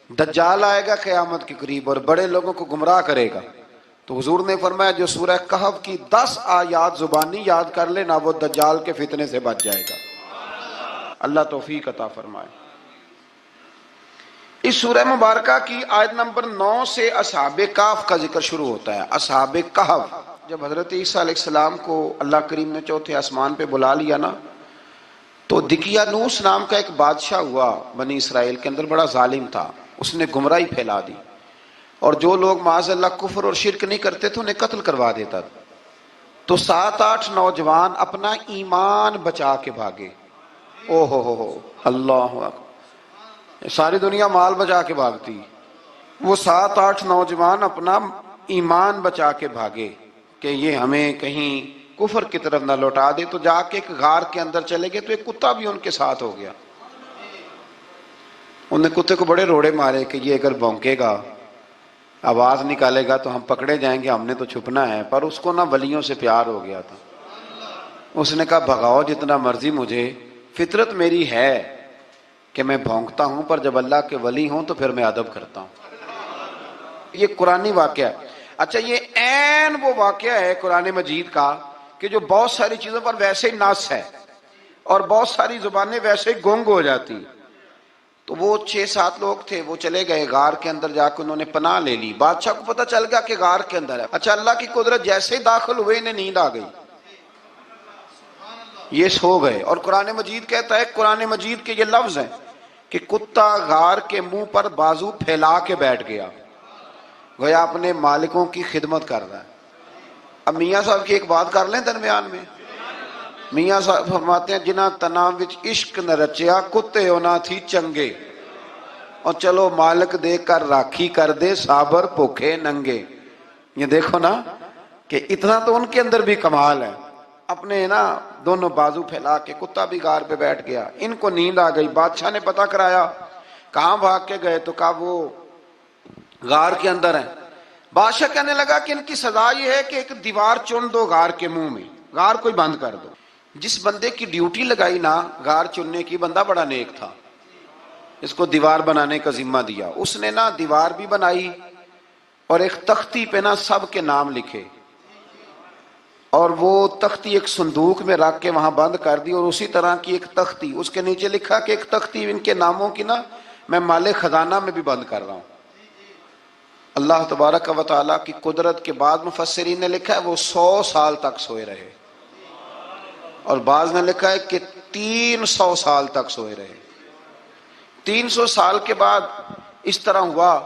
دجال آئے گا قیامت کے قریب اور بڑے لوگوں کو گمراہ کرے گا. تو حضور نے فرمایا جو سورہ کہف کی 10 آیات زبانی یاد کر لے نا وہ دجال کے فتنے سے بچ جائے گا. اللہ توفیق عطا فرمائے. اس سورہ مبارکہ کی آیت نمبر 9 سے اصحاب کہف کا ذکر شروع ہوتا ہے. اصحاب کہف جب حضرت عیسیٰ علیہ السلام کو اللہ کریم نے چوتھے آسمان پہ بلا لیا نا تو دقیانوس نام کا ایک بادشاہ ہوا بنی اسرائیل کے اندر، بڑا ظالم تھا. اس نے گمراہی پھیلا دی اور جو لوگ معاذ اللہ کفر اور شرک نہیں کرتے تھے انہیں قتل کروا دیتا تھا. تو 7-8 نوجوان اپنا ایمان بچا کے بھاگے. او ہو اللہ اکبر. ساری دنیا مال بچا کے بھاگتی، وہ 7-8 نوجوان اپنا ایمان بچا کے بھاگے کہ یہ ہمیں کہیں کفر کی طرف نہ لوٹا دے. تو جا کے ایک غار کے اندر چلے گئے تو ایک کتا بھی ان کے ساتھ ہو گیا. انہوں نے کتے کو بڑے روڑے مارے کہ یہ اگر بھونکے گا آواز نکالے گا تو ہم پکڑے جائیں گے، ہم نے تو چھپنا ہے. پر اس کو نہ ولیوں سے پیار ہو گیا تھا. اس نے کہا بھگاؤ جتنا مرضی مجھے، فطرت میری ہے کہ میں بھونکتا ہوں، پر جب اللہ کے ولی ہوں تو پھر میں ادب کرتا ہوں. یہ قرآنی واقعہ ہے. اچھا یہ عین وہ واقعہ ہے قرآن مجید کا کہ جو بہت ساری چیزوں پر ویسے ہی نص ہے اور بہت ساری زبانیں ویسے ہی گنگ ہو جاتی. تو وہ 6-7 لوگ تھے، وہ چلے گئے غار کے اندر، جا کے انہوں نے پناہ لے لی. بادشاہ کو پتہ چل گیا کہ غار کے اندر ہے. اچھا اللہ کی قدرت، جیسے ہی داخل ہوئے انہیں نیند آ گئی، یہ سو گئے. اور قرآن مجید کہتا ہے، قرآن مجید کے یہ لفظ ہیں کہ کتا غار کے منہ پر بازو پھیلا کے بیٹھ گیا، گویا اپنے مالکوں کی خدمت کر رہا ہے. اب میاں صاحب کی ایک بات کر لیں درمیان میں. میاں صاحب فرماتے ہیں جنہ تنا وچ عشق نہ رچیا کتے ہونا تھی چنگے، اور چلو مالک دے کر راکھی کر دے صابر بھوکے ننگے. یہ دیکھو نا کہ اتنا تو ان کے اندر بھی کمال ہے. اپنے نا دونوں بازو پھیلا کے، کتا بھی غار پہ بیٹھ گیا. ان کو نیند آ گئی. بادشاہ نے پتہ کرایا کہاں بھاگ کے گئے، تو کہا وہ غار کے اندر ہیں. بادشاہ کہنے لگا کہ ان کی سزا یہ ہے کہ ایک دیوار چن دو غار کے منہ میں، غار کو ہی بند کر دو. جس بندے کی ڈیوٹی لگائی نا غار چننے کی، بندہ بڑا نیک تھا، اس کو دیوار بنانے کا ذمہ دیا. اس نے نا دیوار بھی بنائی اور ایک تختی پہ نا سب کے نام لکھے، اور وہ تختی ایک صندوق میں رکھ کے وہاں بند کر دی. اور اسی طرح کی ایک تختی اس کے نیچے لکھا کہ ایک تختی ان کے ناموں کی نا میں مال خزانہ میں بھی بند کر رہا ہوں. اللہ تبارک و تعالیٰ کی قدرت کے بعد مفسرین نے لکھا ہے وہ 100 سال تک سوئے رہے، اور بعض نے لکھا ہے کہ 300 سال تک سوئے رہے. 300 سال کے بعد اس طرح ہوا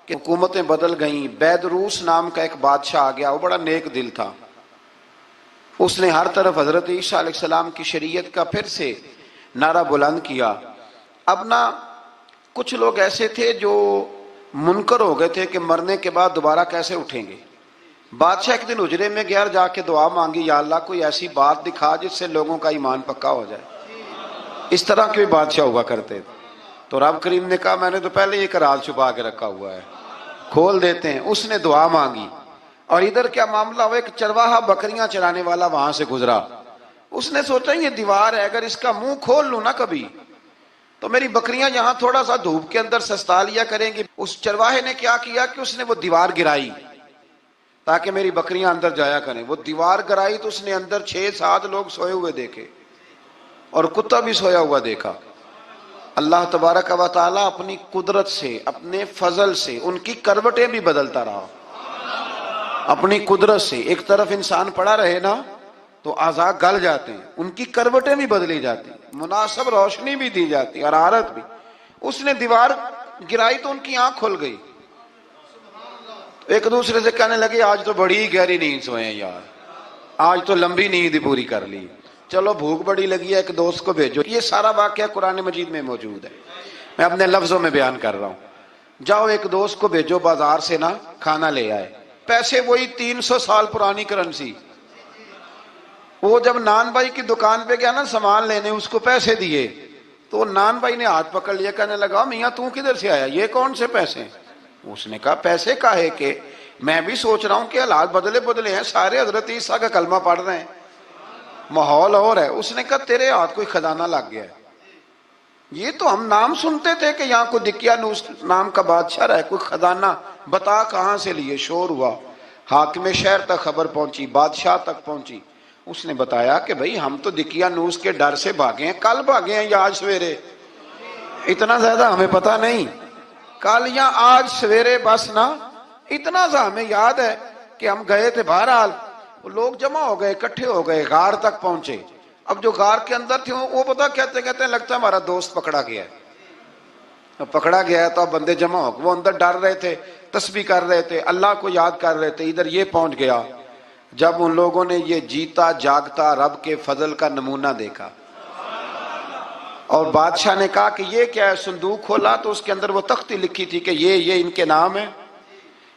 کہ حکومتیں بدل گئیں. بیدروس نام کا ایک بادشاہ آ گیا، وہ بڑا نیک دل تھا. اس نے ہر طرف حضرت عیسیٰ علیہ السلام کی شریعت کا پھر سے نعرہ بلند کیا. اب نا کچھ لوگ ایسے تھے جو منکر ہو گئے تھے کہ مرنے کے بعد دوبارہ کیسے اٹھیں گے. بادشاہ ایک دن حجرے میں گیا، جا کے دعا مانگی، یا اللہ کوئی ایسی بات دکھا جس سے لوگوں کا ایمان پکا ہو جائے. اس طرح کے بھی بادشاہ ہوا کرتے تھے. تو رب کریم نے کہا میں نے تو پہلے یہ راز چھپا کے رکھا ہوا ہے، کھول دیتے ہیں. اس نے دعا مانگی اور ادھر کیا معاملہ ہوا، ایک چرواہا بکریاں چرانے والا وہاں سے گزرا. اس نے سوچا یہ دیوار ہے، اگر اس کا منہ کھول لوں نا کبھی تو میری بکریاں یہاں تھوڑا سا دھوپ کے اندر سستا لیا کریں گی. اس چرواہے نے کیا کیا کہ اس نے وہ دیوار گرائی تاکہ میری بکریاں اندر جایا کریں. وہ دیوار گرائی تو اس نے اندر 6-7 لوگ سوئے ہوئے دیکھے اور کتا بھی سویا ہوا دیکھا. اللہ تبارک و تعالیٰ اپنی قدرت سے، اپنے فضل سے ان کی کروٹیں بھی بدلتا رہا. اپنی قدرت سے ایک طرف انسان پڑا رہے نا تو اعضاء گل جاتے ہیں، ان کی کروٹیں بھی بدلی جاتی، مناسب روشنی بھی دی جاتی اور حرارت بھی. اس نے دیوار گرائی تو ان کی آنکھ کھل گئی. ایک دوسرے سے کہنے لگے آج تو بڑی گہری نیند سوئے ہیں یار، آج تو لمبی نیند پوری کر لی. چلو بھوک بڑی لگی ہے، ایک دوست کو بھیجو. یہ سارا واقعہ قرآن مجید میں موجود ہے، میں اپنے لفظوں میں بیان کر رہا ہوں. جاؤ ایک دوست کو بھیجو بازار سے نا کھانا لے آئے. پیسے وہی 300 سال پرانی کرنسی. وہ جب نان بھائی کی دکان پہ گیا نا سامان لینے، اس کو پیسے دیے تو نان بھائی نے ہاتھ پکڑ لیا، کہنے لگا میاں تو کدھر سے آیا، یہ کون سے پیسے؟ اس نے کہا پیسے کاہے کہ میں بھی سوچ رہا ہوں کہ حالات بدلے ہیں، سارے حضرت عیسیٰ کا کلمہ پڑھ رہے ہیں، ماحول اور ہے. اس نے کہا تیرے ہاتھ کوئی خزانہ لگ گیا ہے. یہ تو ہم نام سنتے تھے کہ یہاں کوئی دقیانوس نام کا بادشاہ رہا ہے، کوئی خزانہ، بتا کہاں سے لیے؟ شور ہوا، حاکم شہر تک خبر پہنچی، بادشاہ تک پہنچی، اس نے بتایا کہ بھئی ہم تو دقیانوس کے ڈر سے بھاگے ہیں، کل بھاگے ہیں یا آج سویرے، اتنا زیادہ ہمیں پتہ نہیں، کل یا آج سویرے بس نا، اتنا سا ہمیں یاد ہے کہ ہم گئے تھے۔ بہرحال لوگ جمع ہو گئے، اکٹھے ہو گئے، غار تک پہنچے۔ اب جو غار کے اندر تھے وہ پتہ کہتے کہتے ہیں لگتا ہے ہمارا دوست پکڑا گیا ہے۔ اب پکڑا گیا ہے تو اب بندے جمع ہو گئے، وہ اندر ڈر رہے تھے، تسبیح کر رہے تھے، اللہ کو یاد کر رہے تھے۔ ادھر یہ پہنچ گیا، جب ان لوگوں نے یہ جیتا جاگتا رب کے فضل کا نمونہ دیکھا اور بادشاہ نے کہا کہ یہ کیا ہے، صندوق کھولا تو اس کے اندر وہ تختی لکھی تھی کہ یہ ان کے نام ہے،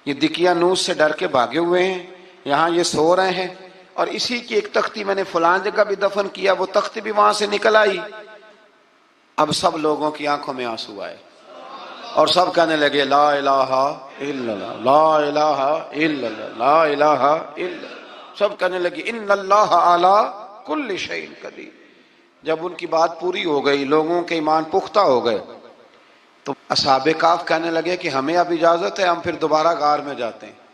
یہ دقیانوس سے ڈر کے بھاگے ہوئے ہیں، یہاں یہ سو رہے ہیں، اور اسی کی ایک تختی میں نے فلان جگہ بھی دفن کیا، وہ تختی بھی وہاں سے نکل آئی۔ اب سب لوگوں کی آنکھوں میں آنسو آئے اور سب کہنے لگے لا الہ الا اللہ، لا الہ الا اللہ، لا الہ الا اللہ، سب کہنے لگے ان اللہ علی کل شیء قدیر۔ جب ان کی بات پوری ہو گئی، لوگوں کے ایمان پختہ ہو گئے، تو اصحاب کہف کہنے لگے کہ ہمیں اب اجازت ہے، ہم پھر دوبارہ غار میں جاتے ہیں۔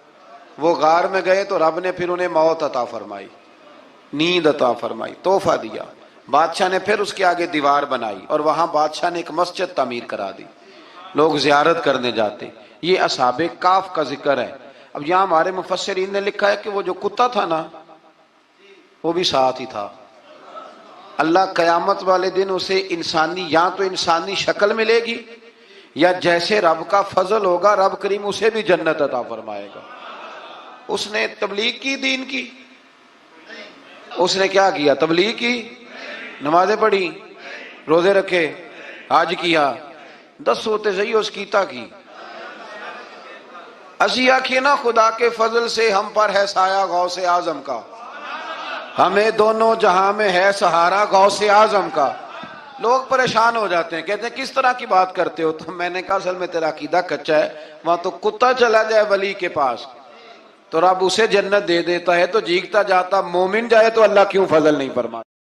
وہ غار میں گئے تو رب نے پھر انہیں موت عطا فرمائی، نیند عطا فرمائی، تحفہ دیا۔ بادشاہ نے پھر اس کے آگے دیوار بنائی اور وہاں بادشاہ نے ایک مسجد تعمیر کرا دی، لوگ زیارت کرنے جاتے۔ یہ اصحاب کہف کا ذکر ہے۔ اب یہاں ہمارے مفسرین نے لکھا ہے کہ وہ جو کتا تھا نا، وہ بھی ساتھ ہی تھا۔ اللہ قیامت والے دن اسے انسانی، یا تو انسانی شکل ملے گی، یا جیسے رب کا فضل ہوگا رب کریم اسے بھی جنت عطا فرمائے گا۔ اس نے تبلیغ کی، دین کی، اس نے کیا کیا؟ تبلیغ کی، نمازیں پڑھی، روزے رکھے، حج کیا، 10 ہوتے صحیح اس کیتا کی۔ اسی آنکھیں نا خدا کے فضل سے ہم پر ہے سایہ غوث اعظم کا، ہمیں دونوں جہاں میں ہے سہارا غوث اعظم کا۔ لوگ پریشان ہو جاتے ہیں، کہتے ہیں کس طرح کی بات کرتے ہو؟ تو میں نے کہا اصل میں تیرا عقیدہ کچا ہے، وہاں تو کتا چلا جائے ولی کے پاس تو رب اسے جنت دے دیتا ہے، تو جیگتا جاتا مومن جائے تو اللہ کیوں فضل نہیں فرماتا؟